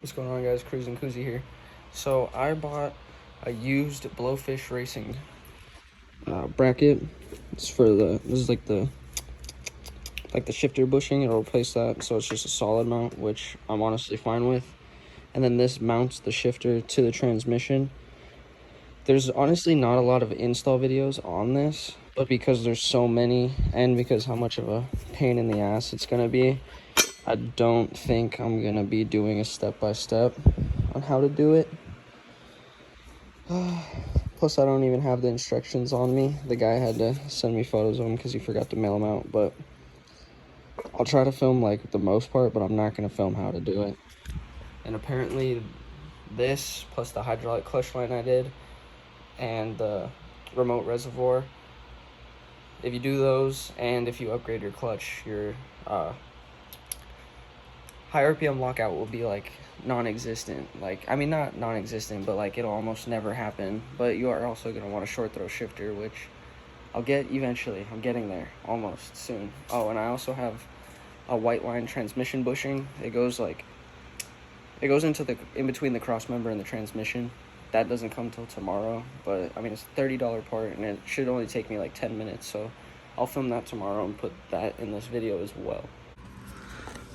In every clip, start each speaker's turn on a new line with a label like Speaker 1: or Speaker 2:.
Speaker 1: What's going on, guys? Cruising Koozie here. So I bought a used blowfish racing bracket. It's for this is like the shifter bushing. It'll replace that, so it's just a solid mount, which I'm honestly fine with. And then this mounts the shifter to the transmission. There's honestly not a lot of install videos on this, but because there's so many and because how much of a pain in the ass it's gonna be, I don't think I'm gonna be doing a step-by-step on how to do it. Plus, I don't even have the instructions on me. The guy had to send me photos of them because he forgot to mail them out. But I'll try to film like the most part, but I'm not gonna film how to do it. And apparently, this plus the hydraulic clutch line I did and the remote reservoir, if you do those and if you upgrade your clutch, your high RPM lockout will be like non-existent. Like, I mean, not non-existent, but like it'll almost never happen. But you are also going to want a short throw shifter, which I'll get eventually. I'm getting there almost soon. Oh, and I also have a white line transmission bushing. It goes into the in between the cross member and the transmission. That doesn't come till tomorrow, but I mean, it's a $30 part and it should only take me like 10 minutes, so I'll film that tomorrow and put that in this video as well.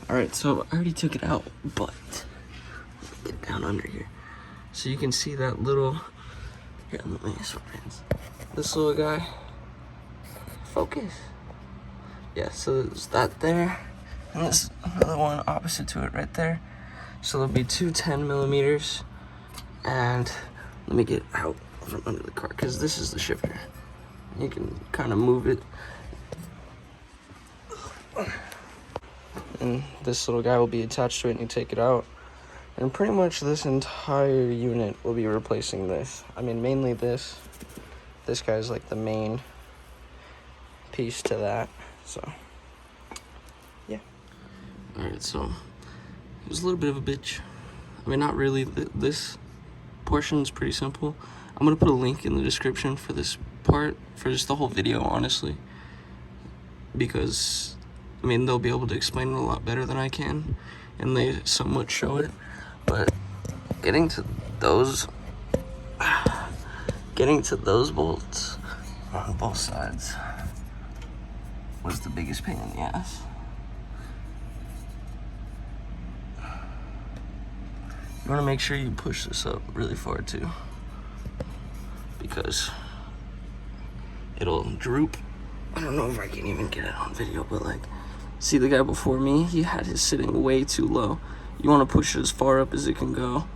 Speaker 1: Alright, so I already took it out, but get down under here. So you can see that little, here, let me sweatpants. This little guy, focus. Yeah, so there's that there, and there's another one opposite to it right there. So there'll be two 10 millimeters, and let me get out from under the car, because this is the shifter. You can kind of move it. And this little guy will be attached to it and you take it out. And pretty much this entire unit will be replacing this. I mean, mainly this. This guy's like the main piece to that, so yeah. Alright, so it was a little bit of a bitch. I mean, not really. This portion's pretty simple. I'm gonna put a link in the description for this part, for just the whole video, honestly, because I mean, they'll be able to explain it a lot better than I can, and they somewhat show it. But getting to those bolts on both sides was the biggest pain in the ass. You want to make sure you push this up really far too, because it'll droop. I don't know if I can even get it on video, but like, see the guy before me, he had his sitting way too low. You want to push it as far up as it can go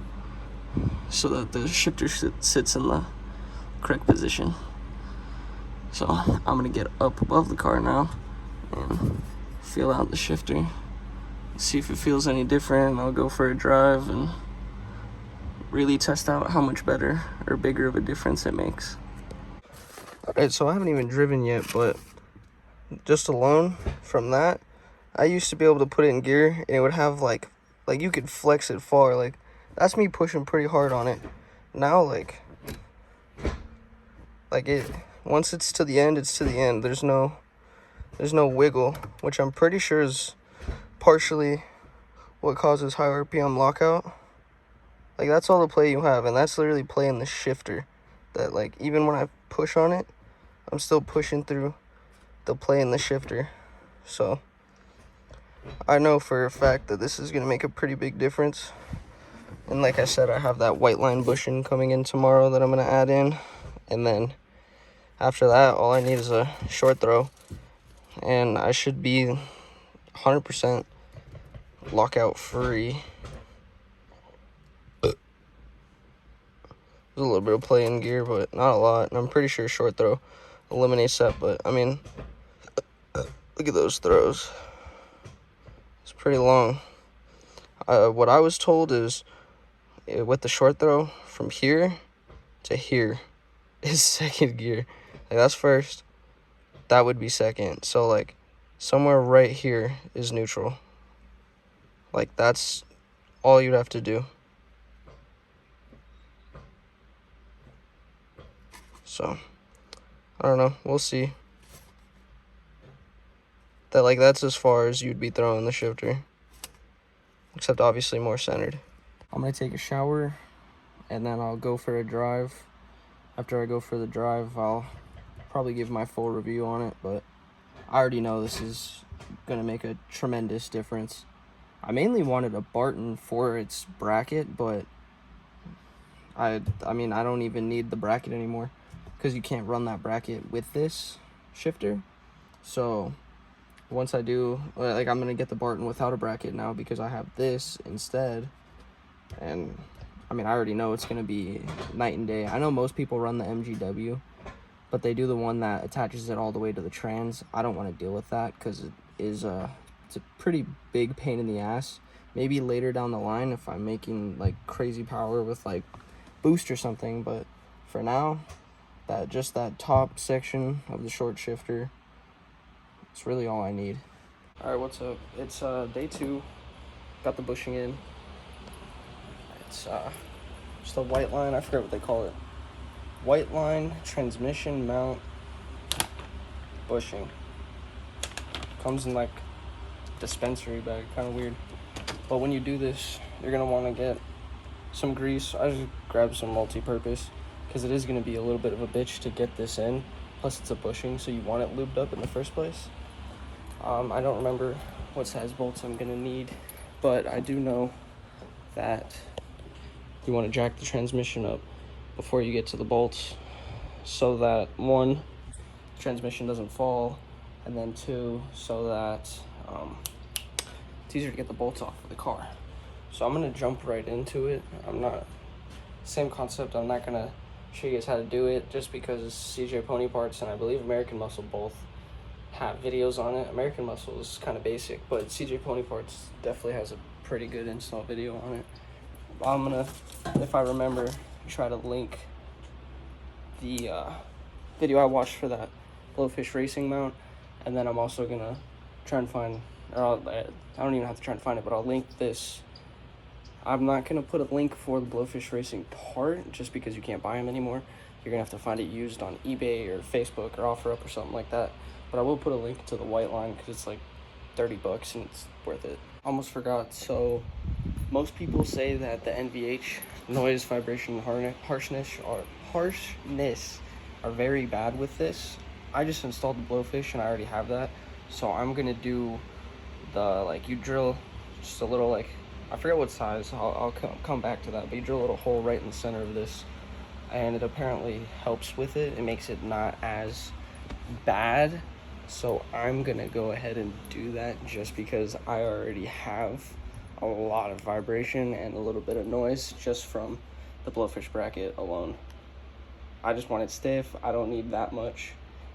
Speaker 1: so that the shifter sits in the correct position. So I'm going to get up above the car now and feel out the shifter, see if it feels any different. I'll go for a drive and really test out how much better or bigger of a difference it makes. Alright, so I haven't even driven yet, but just alone from that, I used to be able to put it in gear and it would have like you could flex it far. Like, that's me pushing pretty hard on it. Now like it, once it's to the end, it's to the end. There's no wiggle, which I'm pretty sure is partially what causes high RPM lockout. Like, that's all the play you have, and that's literally playing the shifter. That, like, even when I push on it, I'm still pushing through the play in the shifter. So I know for a fact that this is going to make a pretty big difference. And like I said, I have that white line bushing coming in tomorrow that I'm going to add in. And then after that, all I need is a short throw. And I should be 100% lockout free. There's a little bit of play in gear, but not a lot. And I'm pretty sure short throw eliminates that. But I mean, look at those throws. It's pretty long. What I was told is with the short throw, from here to here is second gear. Like, that's first, that would be second. So like somewhere right here is neutral. Like, that's all you'd have to do. So I don't know, we'll see. That's as far as you'd be throwing the shifter, except obviously more centered. I'm gonna take a shower and then I'll go for a drive. After I go for the drive, I'll probably give my full review on it, but I already know this is gonna make a tremendous difference. I mainly wanted a Barton for its bracket, but I mean, I don't even need the bracket anymore because you can't run that bracket with this shifter. So once I do, like, I'm gonna get the Barton without a bracket now because I have this instead. And I mean, I already know it's gonna be night and day. I know most people run the MGW, but they do the one that attaches it all the way to the trans. I don't want to deal with that because it is it's a pretty big pain in the ass. Maybe later down the line if I'm making like crazy power with like boost or something, but for now, just that top section of the short shifter, it's really all I need. All right, what's up? It's day 2. Got the bushing in. It's just a white line. I forget what they call it. White line transmission mount bushing. Comes in like dispensary bag, kind of weird. But when you do this, you're gonna want to get some grease. I just grabbed some multi-purpose because it is gonna be a little bit of a bitch to get this in. Plus it's a bushing, so you want it lubed up in the first place. I don't remember what size bolts I'm gonna need, but I do know that you want to jack the transmission up before you get to the bolts so that 1, the transmission doesn't fall, and then 2, so that it's easier to get the bolts off of the car. So I'm gonna jump right into it. Same concept. I'm not gonna show you guys how to do it just because CJ Pony Parts and I believe American Muscle both have videos on it. American Muscle is kind of basic, but CJ Pony Parts definitely has a pretty good install video on it. I'm gonna, if I remember, try to link the video I watched for that blowfish racing mount, and then I'm also gonna try and find, or I don't even have to try and find it, but I'll link this. I'm not gonna put a link for the blowfish racing part just because you can't buy them anymore. You're gonna have to find it used on eBay or Facebook or OfferUp or something like that. But I will put a link to the white line because it's like $30 and it's worth it. Almost forgot. So most people say that the Nvh noise, vibration, and harshness are very bad with this. I just installed the blowfish and I already have that. So I'm gonna do the, like, you drill just a little, like, I forget what size, I'll come back to that, but you drill a little hole right in the center of this, and it apparently helps with it. It makes it not as bad. So I'm gonna go ahead and do that just because I already have a lot of vibration and a little bit of noise just from the blowfish bracket alone. I just want it stiff. I don't need that much.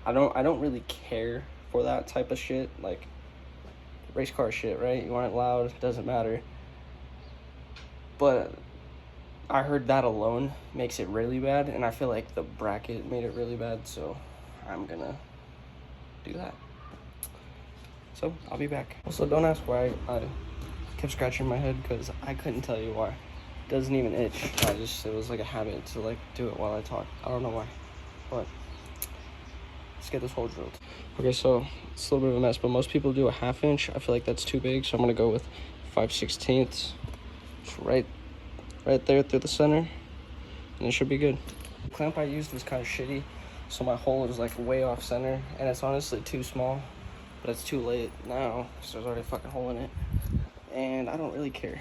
Speaker 1: I don't really care for that type of shit, like race car shit, right? You want it loud, doesn't matter. But I heard that alone makes it really bad, and I feel like the bracket made it really bad, so I'm gonna do that. So I'll be back. Also, don't ask why I kept scratching my head because I couldn't tell you why. It doesn't even itch. It was like a habit to like do it while I talk. I don't know why, but let's get this hole drilled. Okay, so it's a little bit of a mess, but most people do a 1/2 inch. I feel like that's too big, so I'm gonna go with 5/16. Just right there through the center, and it should be good. The clamp I used was kind of shitty, so my hole is like way off center, and it's honestly too small, but it's too late now because there's already a fucking hole in it, and I don't really care.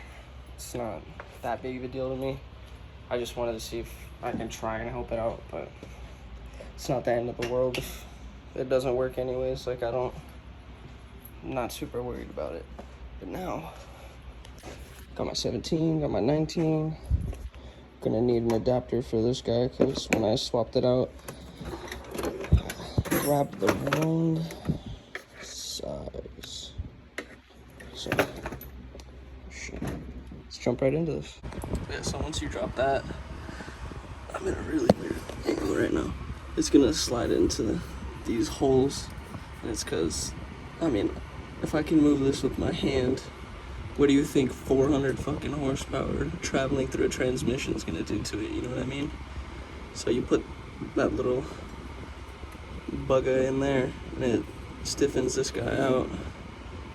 Speaker 1: It's not that big of a deal to me. I just wanted to see if I can try and help it out, but it's not the end of the world if it doesn't work anyways. Like, I'm not super worried about it. But now, got my 17, got my 19. Gonna need an adapter for this guy because when I swapped it out, grabbed the wrong size. So, shit. Let's jump right into this. Yeah, so once you drop that, I'm in a really weird angle right now. It's gonna slide into these holes, and it's because, I mean, if I can move this with my hand, what do you think 400 fucking horsepower traveling through a transmission is gonna do to it, you know what I mean? So you put that little bugger in there, and it stiffens this guy out,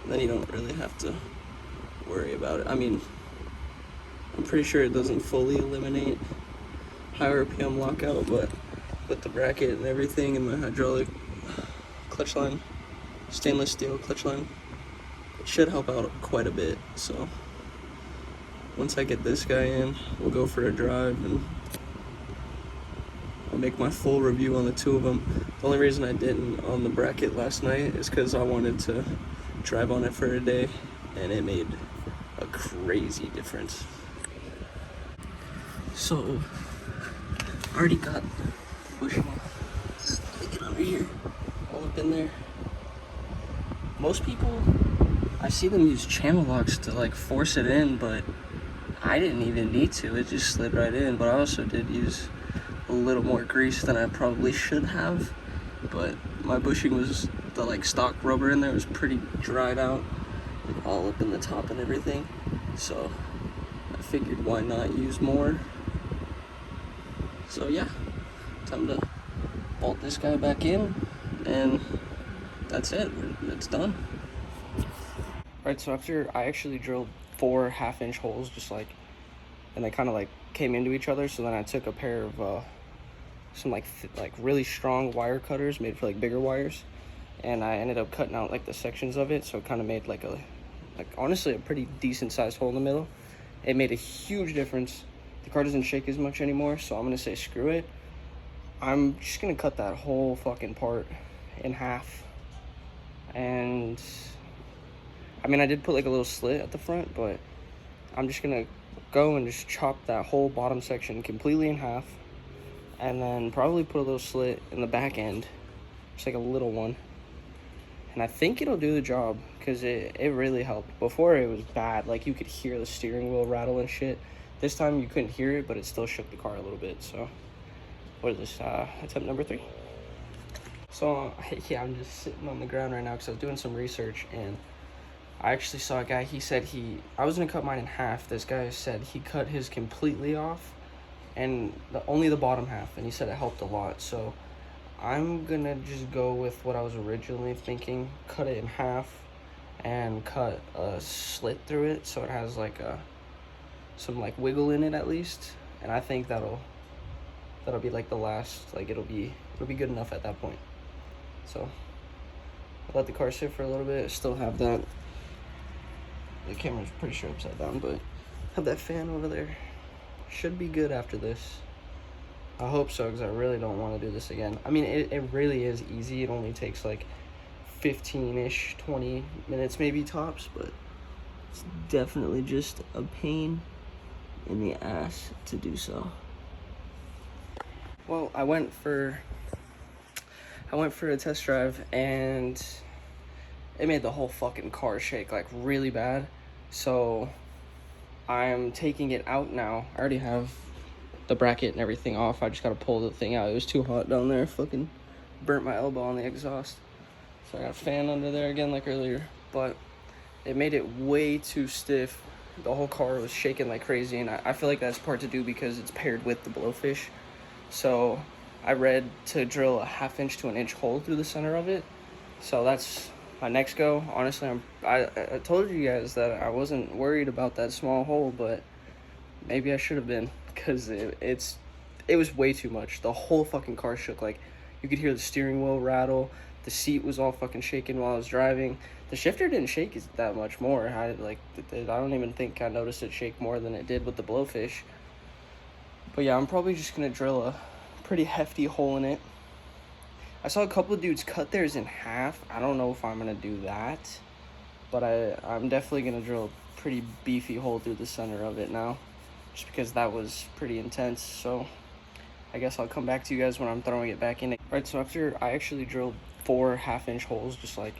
Speaker 1: and then you don't really have to worry about it. I mean,
Speaker 2: I'm pretty sure it doesn't fully eliminate high RPM lockout, but with the bracket and everything and the hydraulic clutch line, stainless steel clutch line, it should help out quite a bit. So once I get this guy in, we'll go for a drive and I'll make my full review on the two of them. The only reason I didn't on the bracket last night is because I wanted to drive on it for a day, and it made a crazy difference. So, I already got bushing. Let me get under here, all up in there. Most people, I see them use channel locks to like force it in, but I didn't even need to. It just slid right in. But I also did use a little more grease than I probably should have. But my bushing was, the like stock rubber in there was pretty dried out, like all up in the top and everything. So I figured why not use more. So yeah, time to bolt this guy back in, and that's it. It's done.
Speaker 1: Right, so after I actually drilled 4 half-inch holes, just like, and they kind of like came into each other. So then I took a pair of some like really strong wire cutters made for like bigger wires, and I ended up cutting out like the sections of it, so it kind of made like honestly a pretty decent sized hole in the middle. It made a huge difference. The car doesn't shake as much anymore, so I'm gonna say screw it. I'm just gonna cut that whole fucking part in half. And I mean, I did put like a little slit at the front, but I'm just gonna go and just chop that whole bottom section completely in half, and then probably put a little slit in the back end, just like a little one. And I think it'll do the job, because it really helped. Before it was bad, like you could hear the steering wheel rattle and shit. This time you couldn't hear it, but it still shook the car a little bit. So what is this, attempt number 3? So yeah, I'm just sitting on the ground right now because I was doing some research, and I actually saw a guy. He said I was gonna cut mine in half. This guy said he cut his completely off, and only the bottom half, and he said it helped a lot. So I'm gonna just go with what I was originally thinking, cut it in half and cut a slit through it so it has like some like wiggle in it at least. And I think that'll be like the last, like it'll be good enough at that point. So I'll let the car sit for a little bit. Still have that, the camera's pretty sure upside down, but have that fan over there. Should be good after this. I hope so, because I really don't want to do this again. I mean, it really is easy. It only takes like 15-ish, 20 minutes maybe tops, but it's definitely just a pain in the ass to do so. Well, I went for a test drive, and it made the whole fucking car shake like really bad. So I'm taking it out now. I already have the bracket and everything off. I just gotta pull the thing out. It was too hot down there. Fucking burnt my elbow on the exhaust. So I got a fan under there again like earlier, but it made it way too stiff. The whole car was shaking like crazy, and I feel like that's part to do because it's paired with the blowfish. So I read to drill a 1/2 inch to 1 inch hole through the center of it. So that's my next go. Honestly, I told you guys that I wasn't worried about that small hole, but maybe I should have been, because it was way too much. The whole fucking car shook. Like, you could hear the steering wheel rattle. The seat was all fucking shaking while I was driving. The shifter didn't shake that much more. I don't even think I noticed it shake more than it did with the blowfish. But yeah, I'm probably just gonna drill a pretty hefty hole in it. I saw a couple of dudes cut theirs in half. I don't know if I'm gonna do that, but I'm definitely gonna drill a pretty beefy hole through the center of it now, just because that was pretty intense. So I guess I'll come back to you guys when I'm throwing it back in. Right, so after I actually drilled 4 1/2 inch holes, just like,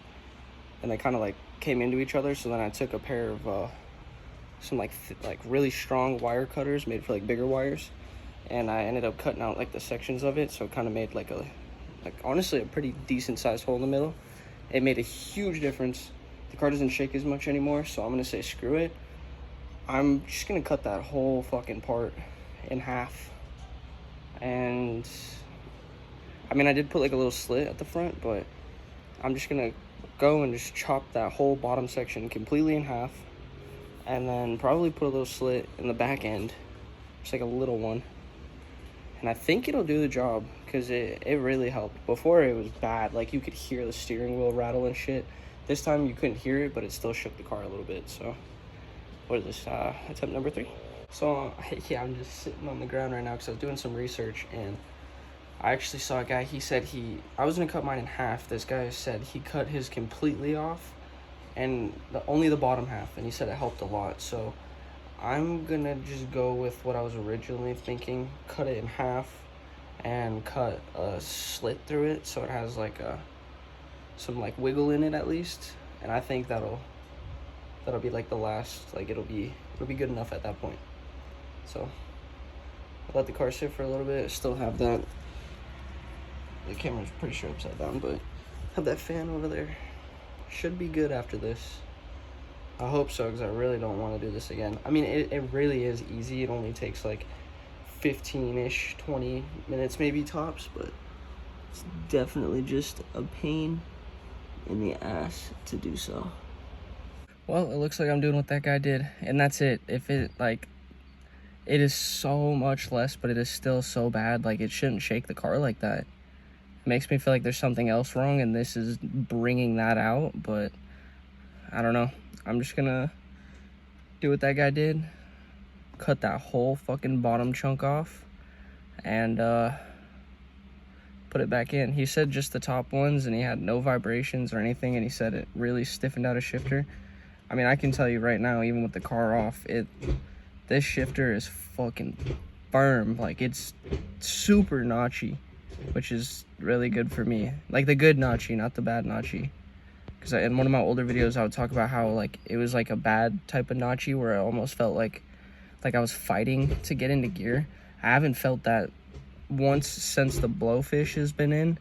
Speaker 1: and they kind of like came into each other. So then I took a pair of some like really strong wire cutters made for like bigger wires, and I ended up cutting out like the sections of it, so it kind of made like honestly a pretty decent sized hole in the middle. It made a huge difference. The car doesn't shake as much anymore, so I'm gonna say screw it. I'm just gonna cut that whole fucking part in half. And I mean, I did put like a little slit at the front, but I'm just gonna go and just chop that whole bottom section completely in half, and then probably put a little slit in the back end, just like a little one. And I think it'll do the job, because it really helped. Before, it was bad. Like, you could hear the steering wheel rattle and shit. This time, you couldn't hear it, but it still shook the car a little bit. So, what is this? Attempt number 3. So, yeah, I'm just sitting on the ground right now because I was doing some research, and I actually saw a guy. He said I was going to cut mine in half. This guy said he cut his completely off, and only the bottom half, and he said it helped a lot. So I'm gonna just go with what I was originally thinking, cut it in half and cut a slit through it so it has like some like wiggle in it at least, and I think that'll be like the last, like it'll be good enough at that point. So I'll let the car sit for a little bit. Still have that, the camera's pretty sure upside down, but have that fan over there. Should be good after this. I hope so, because I really don't want to do this again. I mean, it really is easy. It only takes like 15-ish, 20 minutes maybe tops, but it's definitely just a pain in the ass to do so. Well, it looks like I'm doing what that guy did, and that's it. If it, like, it is so much less, but it is still so bad. Like, it shouldn't shake the car like that. It makes me feel like there's something else wrong, and this is bringing that out, but I don't know. I'm just gonna do what that guy did, cut that whole fucking bottom chunk off, and put it back in. He said just the top ones, and he had no vibrations or anything, and he said it really stiffened out a shifter. I mean, I can tell you right now, even with the car off, this shifter is fucking firm. Like, it's super notchy, which is really good for me. Like, the good notchy, not the bad notchy. Because in one of my older videos, I would talk about how, like, it was like a bad type of notchy where I almost felt like I was fighting to get into gear. I haven't felt that once since the blowfish has been in.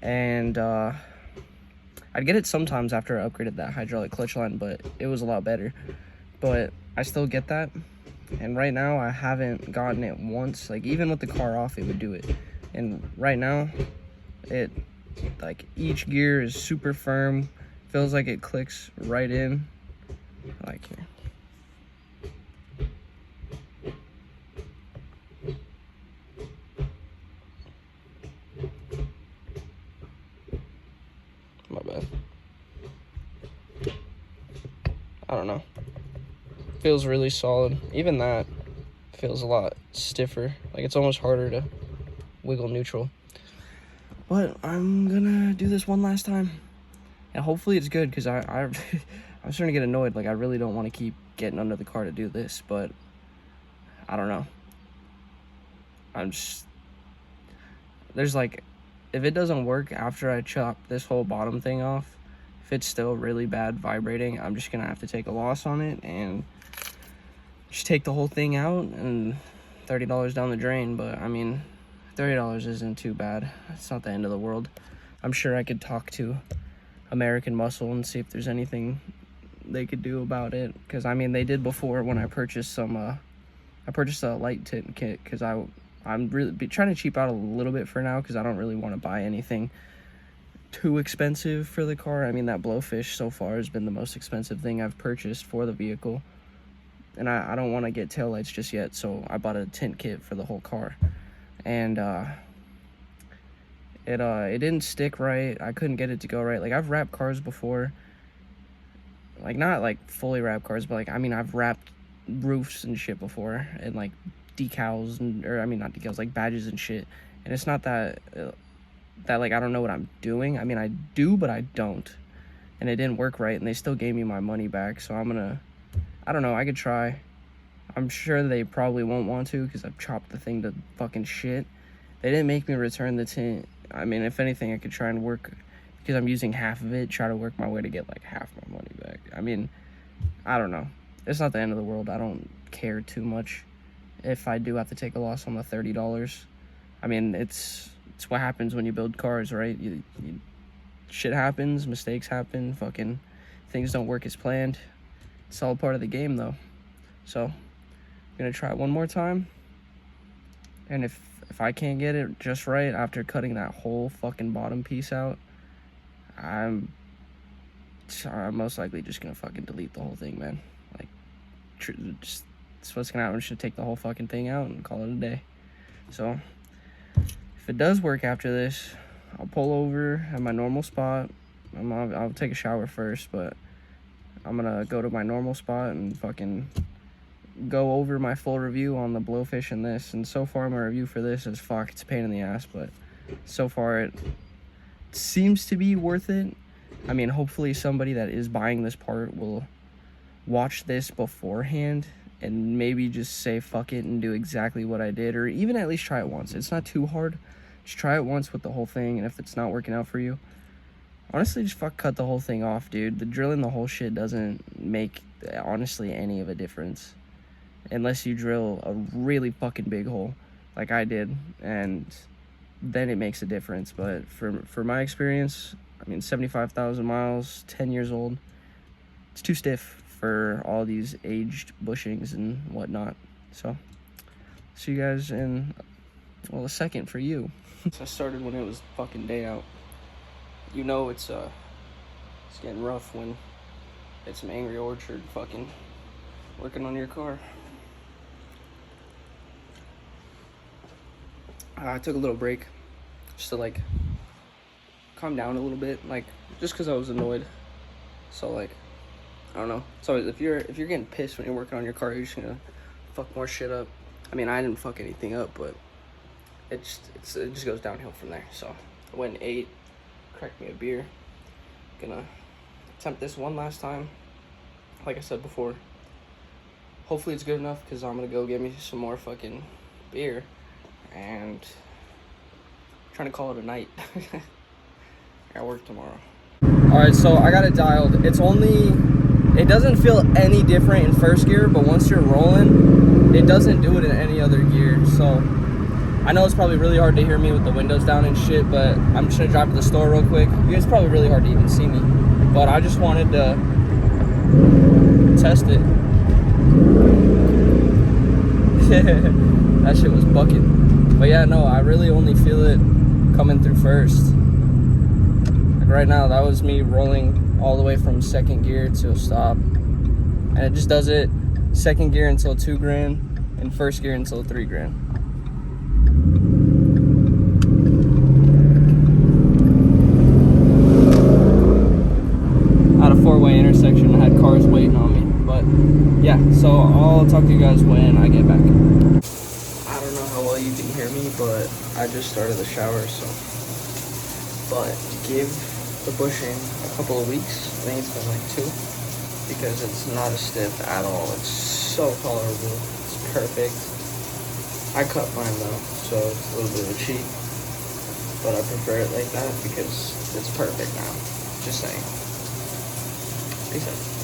Speaker 1: And I'd get it sometimes after I upgraded that hydraulic clutch line, but it was a lot better. But I still get that. And right now, I haven't gotten it once. Like, even with the car off, it would do it. And right now, like, each gear is super firm. Feels like it clicks right in. Like, here. My bad. I don't know. Feels really solid. Even that feels a lot stiffer. Like, it's almost harder to wiggle neutral. But I'm gonna do this one last time, and hopefully it's good, because I'm starting to get annoyed. Like, I really don't want to keep getting under the car to do this, but I don't know. There's like, if it doesn't work after I chop this whole bottom thing off, if it's still really bad vibrating, I'm just gonna have to take a loss on it and just take the whole thing out and $30 down the drain. But I mean, $30 isn't too bad. It's not the end of the world. I'm sure I could talk to American Muscle and see if there's anything they could do about it. Because, I mean, they did before when I purchased some, I purchased a light tint kit, because I'm really trying to cheap out a little bit for now, because I don't really want to buy anything too expensive for the car. I mean, that blowfish so far has been the most expensive thing I've purchased for the vehicle. And I don't want to get taillights just yet, so I bought a tint kit for the whole car. And it didn't stick right. I couldn't get it to go right. Like, I've wrapped cars before, like, not like fully wrapped cars, but like, I mean, I've wrapped roofs and shit before, and like decals, and or I mean, not decals, like badges and shit. And it's not that like, I don't know what I'm doing. I mean, I do, but I don't. And it didn't work right, and they still gave me my money back. So I don't know, I could try. I'm sure they probably won't want to, because I've chopped the thing to fucking shit. They didn't make me return the tint. I mean, if anything, I could try and work, because I'm using half of it, try to work my way to get like half my money back. I mean, I don't know. It's not the end of the world. I don't care too much if I do have to take a loss on the $30. I mean, it's what happens when you build cars, right? Shit happens, mistakes happen, fucking things don't work as planned. It's all part of the game, though. So, I'm gonna try it one more time. And if I can't get it just right after cutting that whole fucking bottom piece out, I'm most likely just gonna fucking delete the whole thing, man. Like, just that's what's gonna happen. I'm just gonna take the whole fucking thing out and call it a day. So if it does work after this, I'll pull over at my normal spot. I'll take a shower first, but I'm gonna go to my normal spot and fucking go over my full review on the blowfish and this. And so far my review for this is fuck, it's a pain in the ass, but so far it seems to be worth it. I mean, hopefully somebody that is buying this part will watch this beforehand and maybe just say fuck it and do exactly what I did, or even at least try it once. It's not too hard. Just try it once with the whole thing, and if it's not working out for you, honestly, just cut the whole thing off, dude. The drilling the whole shit doesn't make, honestly, any of a difference. Unless you drill a really fucking big hole, like I did, and then it makes a difference. But for my experience, I mean, 75,000 miles, 10 years old, it's too stiff for all these aged bushings and whatnot. So, see you guys in, well, a second for you. So I started when it was fucking day out. You know it's getting rough when it's some angry orchard fucking working on your car. I took a little break just to like calm down a little bit, like just because I was annoyed. So like, I don't know. So if you're getting pissed when you're working on your car, you're just gonna fuck more shit up. I mean, I didn't fuck anything up, but it just goes downhill from there. So I went and ate, cracked me a beer. Gonna attempt this one last time. Like I said before, hopefully it's good enough, because I'm gonna go get me some more fucking beer and trying to call it a night. I got work tomorrow. All right, so I got it dialed. It doesn't feel any different in first gear, but once you're rolling, it doesn't do it in any other gear. So I know it's probably really hard to hear me with the windows down and shit, but I'm just gonna drive to the store real quick. It's probably really hard to even see me, but I just wanted to test it. That shit was bucking. But yeah, no, I really only feel it coming through first. Like right now, that was me rolling all the way from second gear to a stop. And it just does it second gear until 2 grand and first gear until 3 grand. At a 4-way intersection, I had cars waiting on me. But yeah, so I'll talk to you guys when I get back. I don't know how well you can hear me, but I just started the shower, so. But give the bushing a couple of weeks. I think it's been like 2, because it's not as stiff at all. It's so tolerable. It's perfect. I cut mine though, so it's a little bit of a cheat, but I prefer it like that because it's perfect now. Just saying. Peace out.